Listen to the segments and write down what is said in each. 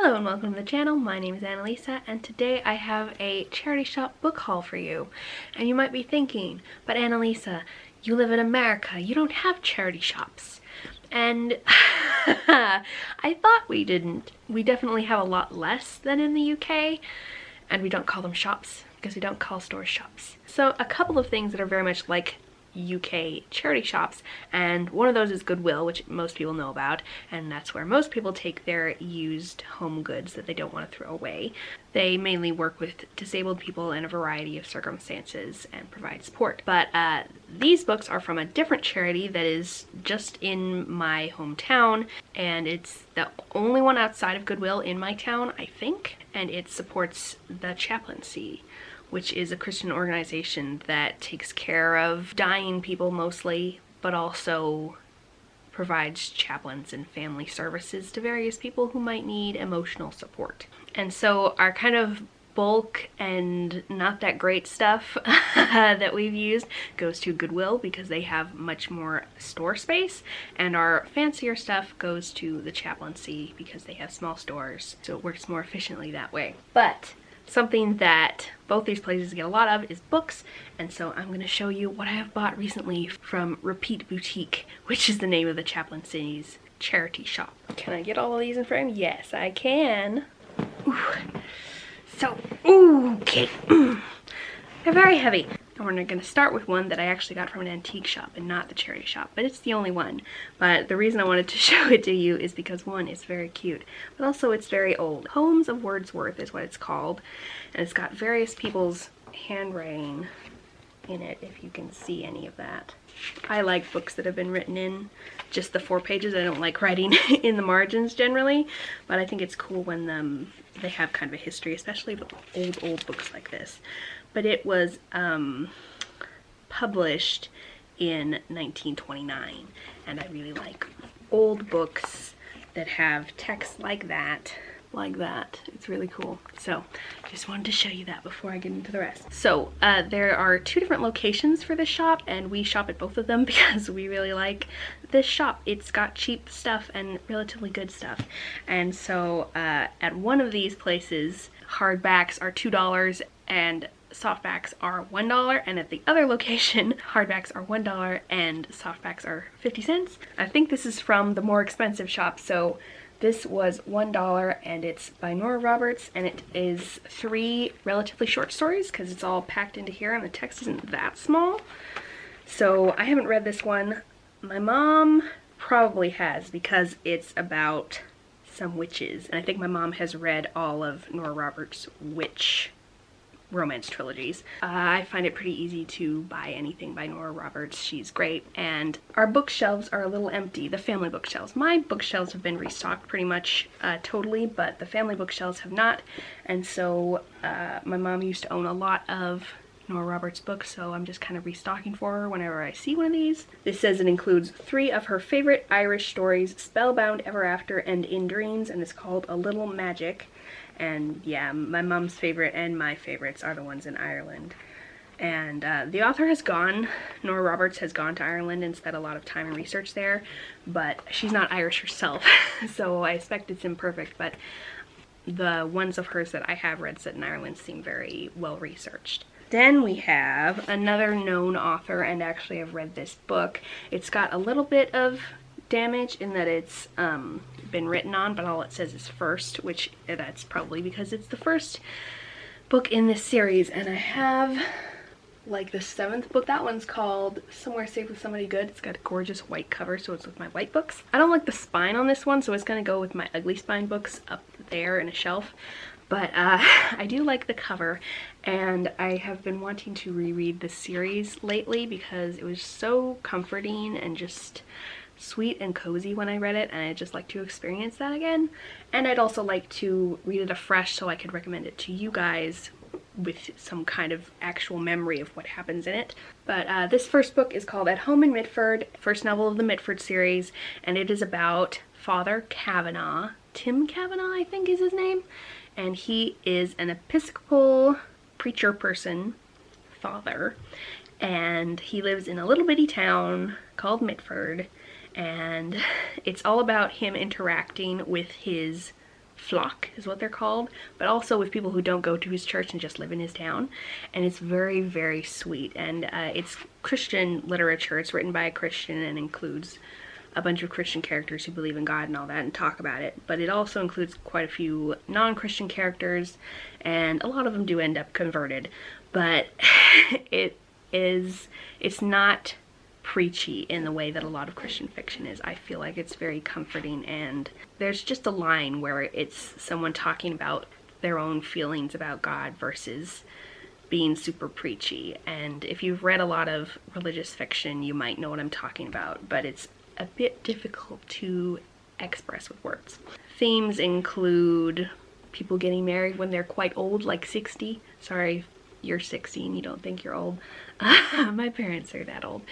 Hello and welcome to the channel. My name is Annalisa and today I have a charity shop book haul for you. And you might be thinking, but Annalisa, you live in America, you don't have charity shops. And I thought we didn't. We definitely have a lot less than in the UK, and we don't call them shops because we don't call stores shops. So a couple of things that are very much like UK charity shops, and one of those is Goodwill, which most people know about, and that's where most people take their used home goods that they don't want to throw away. They mainly work with disabled people in a variety of circumstances and provide support. But these books are from a different charity that is just in my hometown, and it's the only one outside of Goodwill in my town, I think, and it supports the chaplaincy, which is a Christian organization that takes care of dying people mostly, but also provides chaplains and family services to various people who might need emotional support. And so our kind of bulk and not that great stuff that we've used goes to Goodwill because they have much more store space, and our fancier stuff goes to the chaplaincy because they have small stores, so it works more efficiently that way. But something that both these places get a lot of is books, and so I'm going to show you what I have bought recently from Repeat Boutique, which is the name of the chaplaincy's charity shop. Can I get all of these in frame? Yes, I can. Ooh. So, okay. They're very heavy. And we're going to start with one that I actually got from an antique shop and not the charity shop, but it's the only one. But the reason I wanted to show it to you is because one, it's very cute, but also it's very old. Holmes of Wordsworth is what it's called, and it's got various people's handwriting in it, if you can see any of that. I like books that have been written in just the 4 pages. I don't like writing in the margins generally, but I think it's cool when they have kind of a history, especially with old books like this. But it was published in 1929, and I really like old books that have text like that. It's really cool. So just wanted to show you that before I get into the rest. So there are 2 different locations for this shop, and we shop at both of them because we really like this shop. It's got cheap stuff and relatively good stuff. And so at one of these places, hardbacks are $2 and softbacks are $1, and at the other location, hardbacks are $1 and softbacks are 50 cents. I think this is from the more expensive shop, so this was $1, and it's by Nora Roberts, and it is 3 relatively short stories because it's all packed into here and the text isn't that small. So I haven't read this one. My mom probably has because it's about some witches, and I think my mom has read all of Nora Roberts' witch romance trilogies. I find it pretty easy to buy anything by Nora Roberts. She's great. And our bookshelves are a little empty, the family bookshelves. My bookshelves have been restocked pretty much totally, but the family bookshelves have not. And so my mom used to own a lot of Nora Roberts books, so I'm just kind of restocking for her whenever I see one of these. This says it includes 3 of her favorite Irish stories, Spellbound Ever After and In Dreams, and it's called A Little Magic. And yeah, my mom's favorite and my favorites are the ones in Ireland. And the author has gone, Nora Roberts has gone to Ireland and spent a lot of time and research there, but she's not Irish herself, so I expect it's imperfect, but the ones of hers that I have read set in Ireland seem very well researched. Then we have another known author, and actually I've read this book. It's got a little bit of damage in that it's been written on, but all it says is first, which that's probably because it's the first book in this series, and I have like the 7th book. That one's called Somewhere Safe with Somebody Good. It's got a gorgeous white cover, so it's with my white books. I don't like the spine on this one, so it's gonna go with my ugly spine books up there in a shelf. But I do like the cover, and I have been wanting to reread this series lately because it was so comforting and just sweet and cozy when I read it, and I'd just like to experience that again. And I'd also like to read it afresh so I could recommend it to you guys with some kind of actual memory of what happens in it. But this first book is called At Home in Mitford, first novel of the Mitford series, and it is about Father Kavanaugh. Tim Kavanaugh, I think is his name. And he is an Episcopal preacher person, father, and he lives in a little bitty town called Mitford, and it's all about him interacting with his flock is what they're called, but also with people who don't go to his church and just live in his town. And it's very, very sweet. And it's Christian literature. It's written by a Christian and includes a bunch of Christian characters who believe in God and all that and talk about it. But it also includes quite a few non-Christian characters, and a lot of them do end up converted. But it's not preachy in the way that a lot of Christian fiction is. I feel like it's very comforting, and there's just a line where it's someone talking about their own feelings about God versus being super preachy. And if you've read a lot of religious fiction, you might know what I'm talking about, but it's a bit difficult to express with words. Themes include people getting married when they're quite old, like 60. Sorry, you're 60 and you don't think you're old. My parents are that old.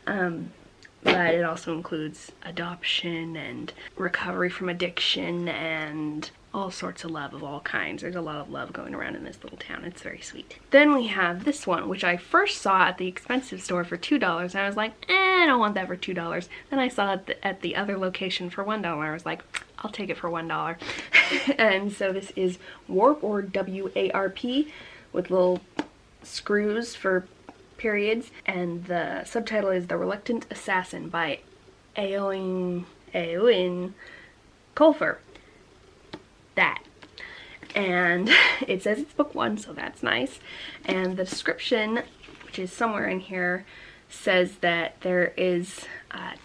But it also includes adoption and recovery from addiction and all sorts of love of all kinds. There's a lot of love going around in this little town. It's very sweet. Then we have this one, which I first saw at the expensive store for $2, and I was like, I don't want that for $2. Then I saw it at the other location for $1. I was like, I'll take it for $1. And so this is W.A.R.P, or W-A-R-P, with little screws for periods, and the subtitle is The Reluctant Assassin by Eoin Colfer. That. And it says it's book 1, so that's nice. And the description, which is somewhere in here, says that there is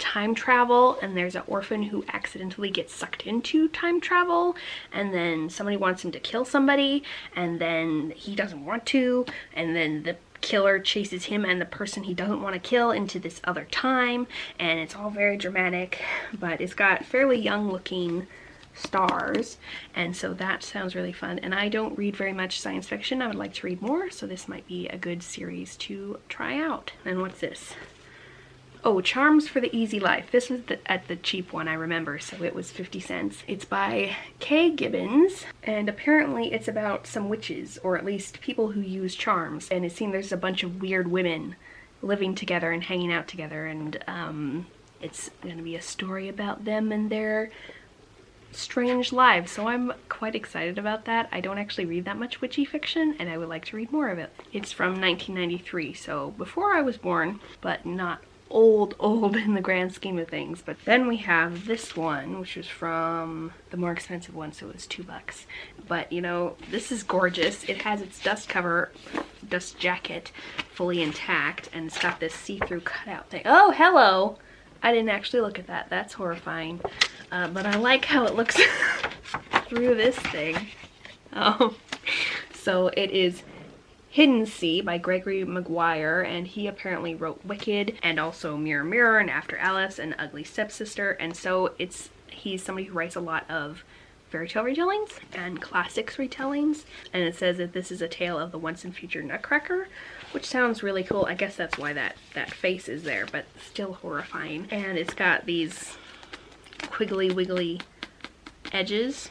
time travel, and there's an orphan who accidentally gets sucked into time travel, and then somebody wants him to kill somebody, and then he doesn't want to, and then the killer chases him and the person he doesn't want to kill into this other time, and it's all very dramatic, but it's got fairly young looking stars, and so that sounds really fun. And I don't read very much science fiction. I would like to read more, so this might be a good series to try out. And what's this? Oh, Charms for the Easy Life. This was at the cheap one, I remember, so it was 50 cents. It's by Gibbons, and apparently it's about some witches, or at least people who use charms. And it seems there's a bunch of weird women living together and hanging out together, and it's going to be a story about them and their strange lives, so I'm quite excited about that. I don't actually read that much witchy fiction, and I would like to read more of it. It's from 1993, so before I was born, but not old in the grand scheme of things. But then we have this one, which was from the more expensive one, so it was $2. But you know, this is gorgeous. It has its dust jacket fully intact, and it's got this see-through cutout thing. Oh, hello! I didn't actually look at that. That's horrifying. But I like how it looks through this thing. So it is Hiddensee by Gregory Maguire, and he apparently wrote Wicked and also Mirror Mirror and After Alice and Ugly Stepsister, and so he's somebody who writes a lot of fairy tale retellings and classics retellings, and it says that this is a tale of the once and future Nutcracker, which sounds really cool. I guess that's why that face is there, but still horrifying. And it's got these quiggly wiggly edges,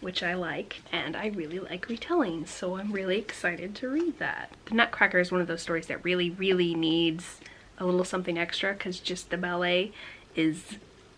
which I like, and I really like retellings, so I'm really excited to read that. The Nutcracker is one of those stories that really needs a little something extra, because just the ballet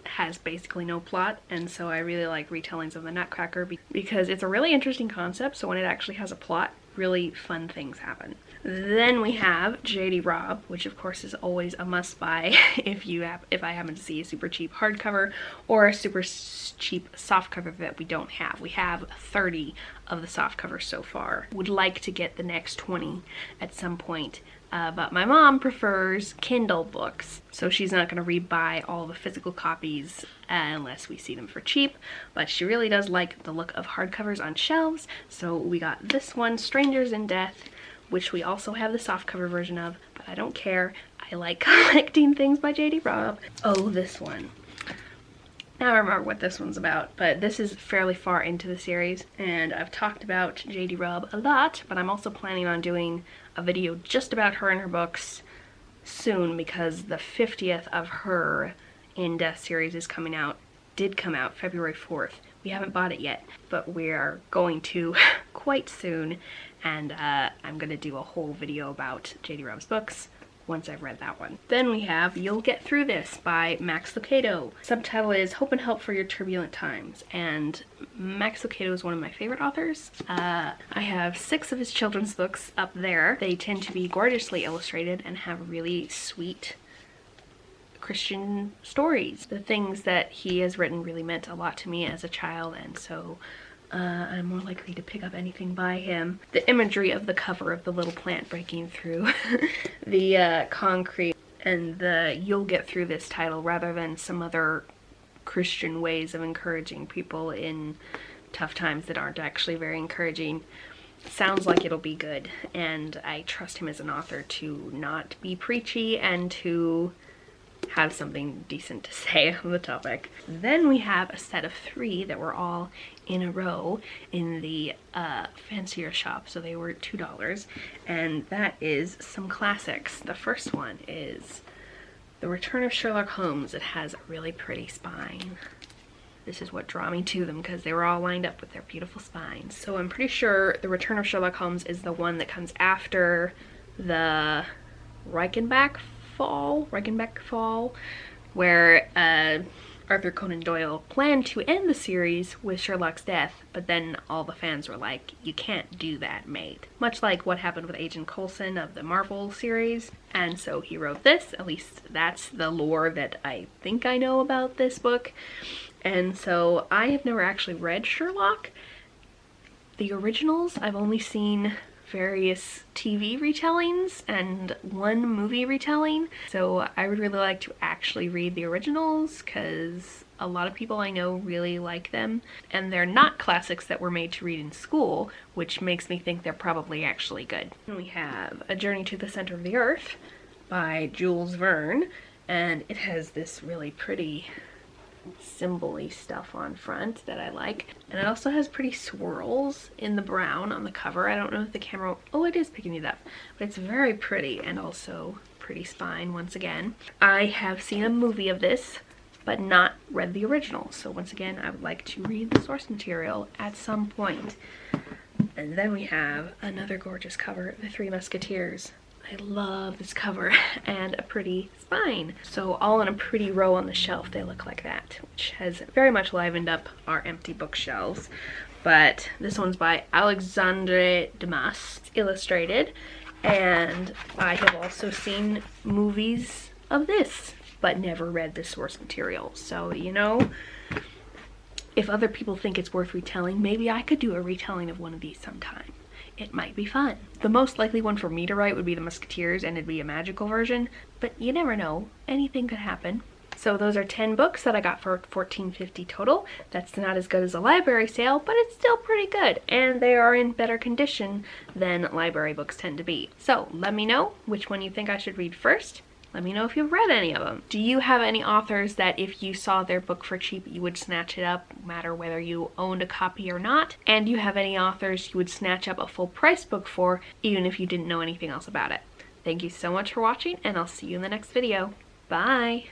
has basically no plot, and so I really like retellings of the Nutcracker because it's a really interesting concept, so when it actually has a plot, really fun things happen. Then we have J.D. Robb, which of course is always a must-buy if I happen to see a super cheap hardcover or a super cheap softcover that we don't have. We have 30 of the softcovers so far. Would like to get the next 20 at some point. But my mom prefers Kindle books, so she's not going to rebuy all the physical copies unless we see them for cheap, but she really does like the look of hardcovers on shelves, so we got this one, Strangers in Death, which we also have the softcover version of, but I don't care. I like collecting things by J.D. Robb. Oh, this one. Now I remember what this one's about, but this is fairly far into the series, and I've talked about J.D. Robb a lot, but I'm also planning on doing a video just about her and her books soon, because the 50th of her In Death series did come out February 4th. We haven't bought it yet, but we are going to quite soon, and I'm going to do a whole video about J.D. Robb's books once I've read that one. Then we have You'll Get Through This by Max Lucado. Subtitle is Hope and Help for Your Turbulent Times, and Max Lucado is one of my favorite authors. I have 6 of his children's books up there. They tend to be gorgeously illustrated and have really sweet Christian stories. The things that he has written really meant a lot to me as a child, and so I'm more likely to pick up anything by him. The imagery of the cover of the little plant breaking through the concrete, and the You'll Get Through This title, rather than some other Christian ways of encouraging people in tough times that aren't actually very encouraging, sounds like it'll be good, and I trust him as an author to not be preachy and to have something decent to say on the topic. Then we have a set of 3 that were all in a row in the fancier shop, so they were $2, and that is some classics. The first one is The Return of Sherlock Holmes. It has a really pretty spine. This is what drew me to them, because they were all lined up with their beautiful spines. So I'm pretty sure The Return of Sherlock Holmes is the one that comes after the Reichenbach Fall, where Arthur Conan Doyle planned to end the series with Sherlock's death, but then all the fans were like, you can't do that, mate. Much like what happened with Agent Coulson of the Marvel series. And so he wrote this. At least that's the lore that I think I know about this book. And so I have never actually read Sherlock. The originals, I've only seen various TV retellings and one movie retelling, so I would really like to actually read the originals, because a lot of people I know really like them, and they're not classics that were made to read in school, which makes me think they're probably actually good. And we have A Journey to the Center of the Earth by Jules Verne, and it has this really pretty symbol-y stuff on front that I like, and it also has pretty swirls in the brown on the cover. I don't know if the camera, oh, it is picking it up, but it's very pretty, and also pretty spine once again. I have seen a movie of this but not read the original, so once again I would like to read the source material at some point. And then we have another gorgeous cover, The Three Musketeers. I love this cover, and a pretty spine. So all in a pretty row on the shelf, they look like that, which has very much livened up our empty bookshelves. But this one's by Alexandre Dumas. It's illustrated, and I have also seen movies of this, but never read the source material. So, you know, if other people think it's worth retelling, maybe I could do a retelling of one of these sometime. It might be fun. The most likely one for me to write would be the Musketeers, and it'd be a magical version, but you never know. Anything could happen. So those are 10 books that I got for $14.50 total. That's not as good as a library sale, but it's still pretty good, and they are in better condition than library books tend to be. So let me know which one you think I should read first. Let me know if you've read any of them. Do you have any authors that if you saw their book for cheap, you would snatch it up, no matter whether you owned a copy or not? And do you have any authors you would snatch up a full price book for, even if you didn't know anything else about it? Thank you so much for watching, and I'll see you in the next video. Bye!